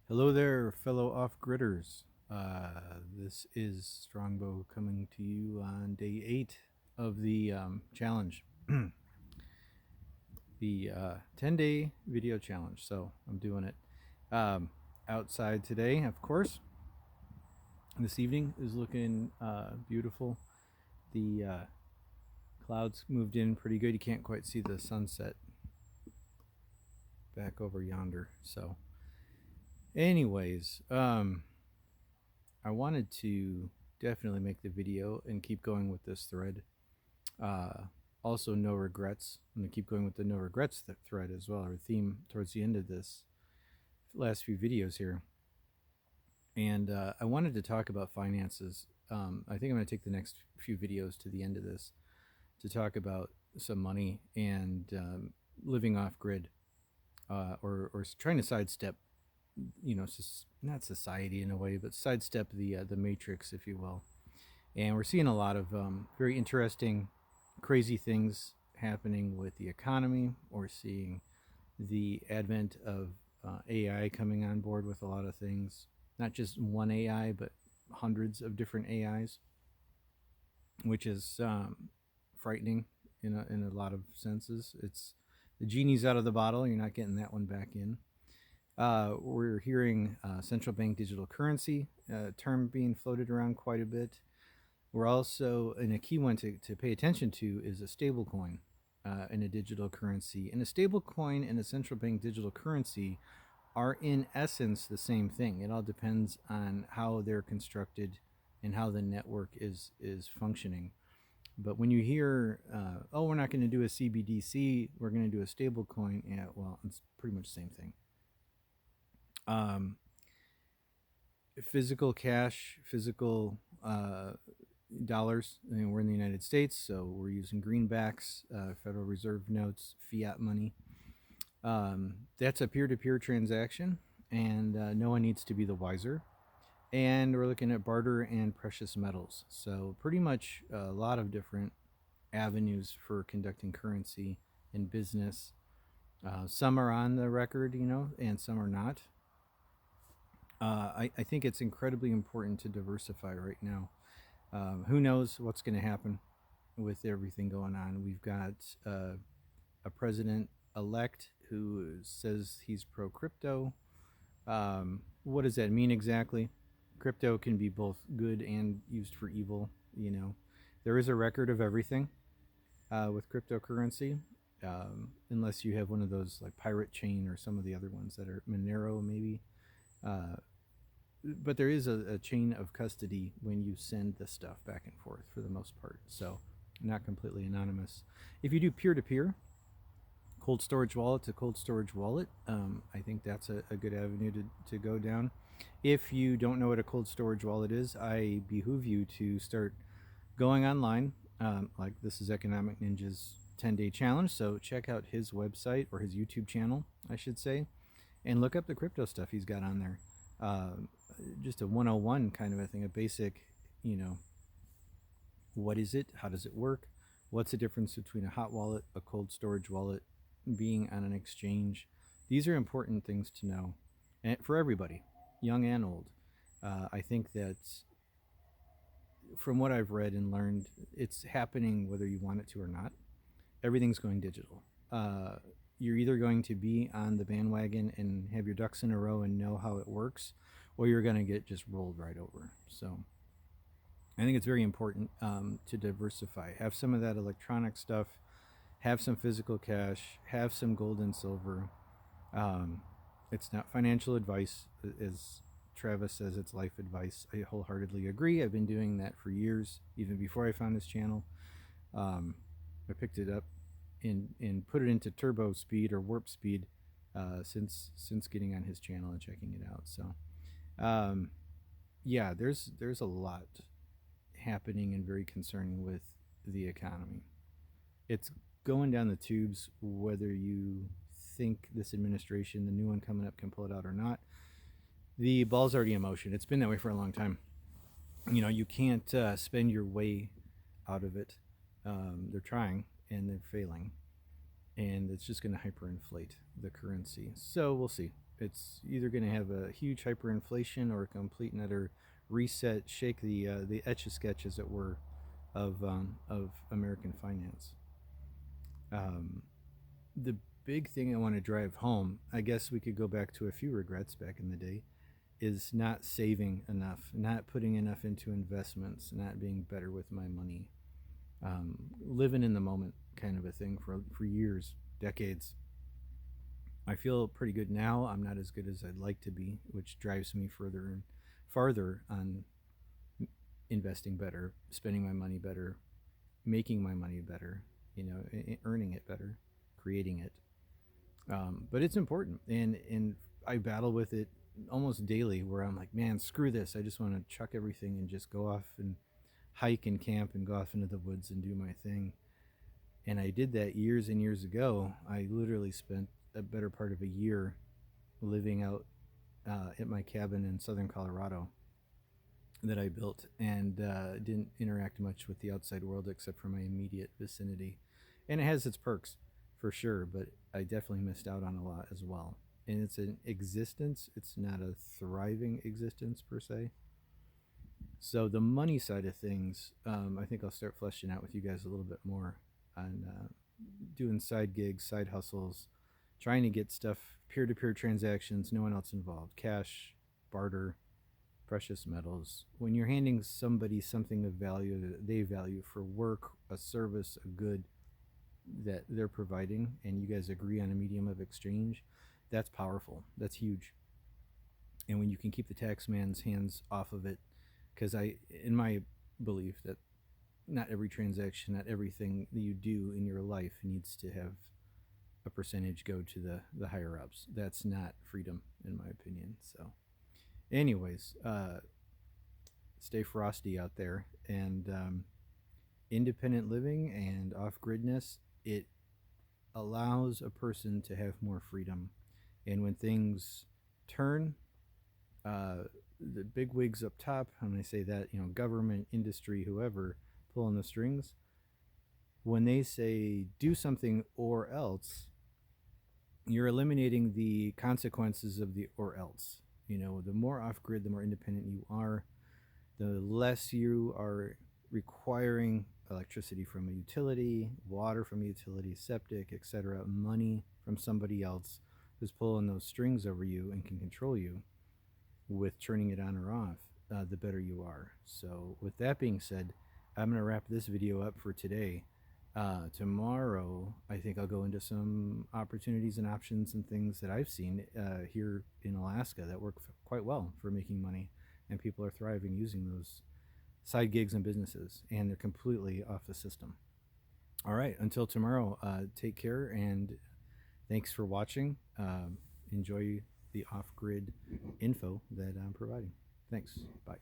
Hello there, fellow off-gridders. This is Strongbow coming to you on day 8 of the challenge, the 10-day video challenge. So I'm doing it outside today, of course. This evening is looking beautiful. The clouds moved in pretty good. You can't quite see the sunset back over yonder. So anyways, I wanted to definitely make the video and keep going with this thread. Also, no regrets. I'm going to keep going with the no regrets thread as well, or theme towards the end of this last few videos here. And I wanted to talk about finances. I think I'm going to take the next few videos to the end of this to talk about some money and living off grid, or trying to sidestep, not society in a way, but sidestep the matrix, if you will. And we're seeing a lot of very interesting, crazy things happening with the economy. We're seeing the advent of AI coming on board with a lot of things, not just one AI, but hundreds of different AIs, which is frightening in a lot of senses. It's the genie's out of the bottle. You're not getting that one back in. We're hearing central bank digital currency term being floated around quite a bit. We're also, and a key one to pay attention to is a stable coin and a digital currency. And a stable coin and a central bank digital currency are in essence the same thing. It all depends on how they're constructed and how the network is functioning. But when you hear, oh, we're not going to do a CBDC, we're going to do a stable coin, yeah, well, it's pretty much the same thing. Physical cash, physical dollars. I mean, we're in the United States, so we're using greenbacks, Federal Reserve notes, fiat money. That's a peer-to-peer transaction, and no one needs to be the wiser. And we're looking at barter and precious metals. So pretty much a lot of different avenues for conducting currency and business. Some are on the record, and some are not. I think it's incredibly important to diversify right now. Who knows what's going to happen with everything going on? We've got a president-elect who says he's pro-crypto. What does that mean exactly? Crypto can be both good and used for evil. There is a record of everything with cryptocurrency, unless you have one of those like Pirate Chain or some of the other ones that are Monero maybe. But there is a chain of custody when you send the stuff back and forth for the most part. So not completely anonymous. If you do peer-to-peer, cold storage wallet to cold storage wallet, I think that's a good avenue to go down. If you don't know what a cold storage wallet is, I behoove you to start going online. Like this is Economic Ninja's 10-day challenge, so check out his website, or his YouTube channel, I should say, and look up the crypto stuff he's got on there. Just a 101 kind of a thing, a basic, what is it? How does it work? What's the difference between a hot wallet, a cold storage wallet, being on an exchange? These are important things to know, and for everybody, young and old. I think that from what I've read and learned, it's happening whether you want it to or not. Everything's going digital. You're either going to be on the bandwagon and have your ducks in a row and know how it works, or you're going to get just rolled right over. So I think it's very important to diversify. Have some of that electronic stuff, have some physical cash, have some gold and silver. It's not financial advice, as Travis says, it's life advice. I wholeheartedly agree. I've been doing that for years, even before I found this channel. I picked it up and put it into turbo speed or warp speed since getting on his channel and checking it out. So yeah, there's a lot happening and very concerning with the economy. It's going down the tubes, whether you think this administration, the new one coming up, can pull it out or not. The ball's already in motion. It's been that way for a long time. You can't spend your way out of it. They're trying and they're failing, and it's just going to hyperinflate the currency. So we'll see. It's either going to have a huge hyperinflation or a complete and utter reset, shake the etch a sketch, as it were, of American finance. The big thing I want to drive home, I guess we could go back to a few regrets back in the day, is not saving enough, not putting enough into investments, not being better with my money, living in the moment kind of a thing for years, decades. I feel pretty good now. I'm not as good as I'd like to be, which drives me further and farther on investing better, spending my money better, making my money better, earning it better, creating it. But it's important, and I battle with it almost daily, where I'm like, man, screw this. I just want to chuck everything and just go off and hike and camp and go off into the woods and do my thing. And I did that years and years ago. I literally spent a better part of a year living out at my cabin in southern Colorado that I built, and didn't interact much with the outside world except for my immediate vicinity. And it has its perks for sure, but I definitely missed out on a lot as well. And it's an existence, it's not a thriving existence per se. So the money side of things, I think I'll start fleshing out with you guys a little bit more on doing side gigs, side hustles, trying to get stuff, peer-to-peer transactions, no one else involved, cash, barter, precious metals. When you're handing somebody something of value that they value for work, a service, a good that they're providing, and you guys agree on a medium of exchange, that's powerful. That's huge. And when you can keep the tax man's hands off of it, because in my belief, that not every transaction, not everything that you do in your life needs to have a percentage go to the higher ups. That's not freedom, in my opinion. So anyways, stay frosty out there, and independent living and off-gridness, it allows a person to have more freedom. And when things turn, the big wigs up top, when I say that, government, industry, whoever pulling the strings, when they say do something or else, you're eliminating the consequences of the or else. The more off-grid, the more independent you are, the less you are requiring electricity from a utility, water from a utility, septic, etc., money from somebody else who's pulling those strings over you and can control you with turning it on or off, the better you are. So with that being said, I'm going to wrap this video up for today. Tomorrow, I think I'll go into some opportunities and options and things that I've seen here in Alaska that work quite well for making money, and people are thriving using those side gigs and businesses, and they're completely off the system. All right, until tomorrow, take care, and thanks for watching. Enjoy the off-grid info that I'm providing. Thanks. Bye.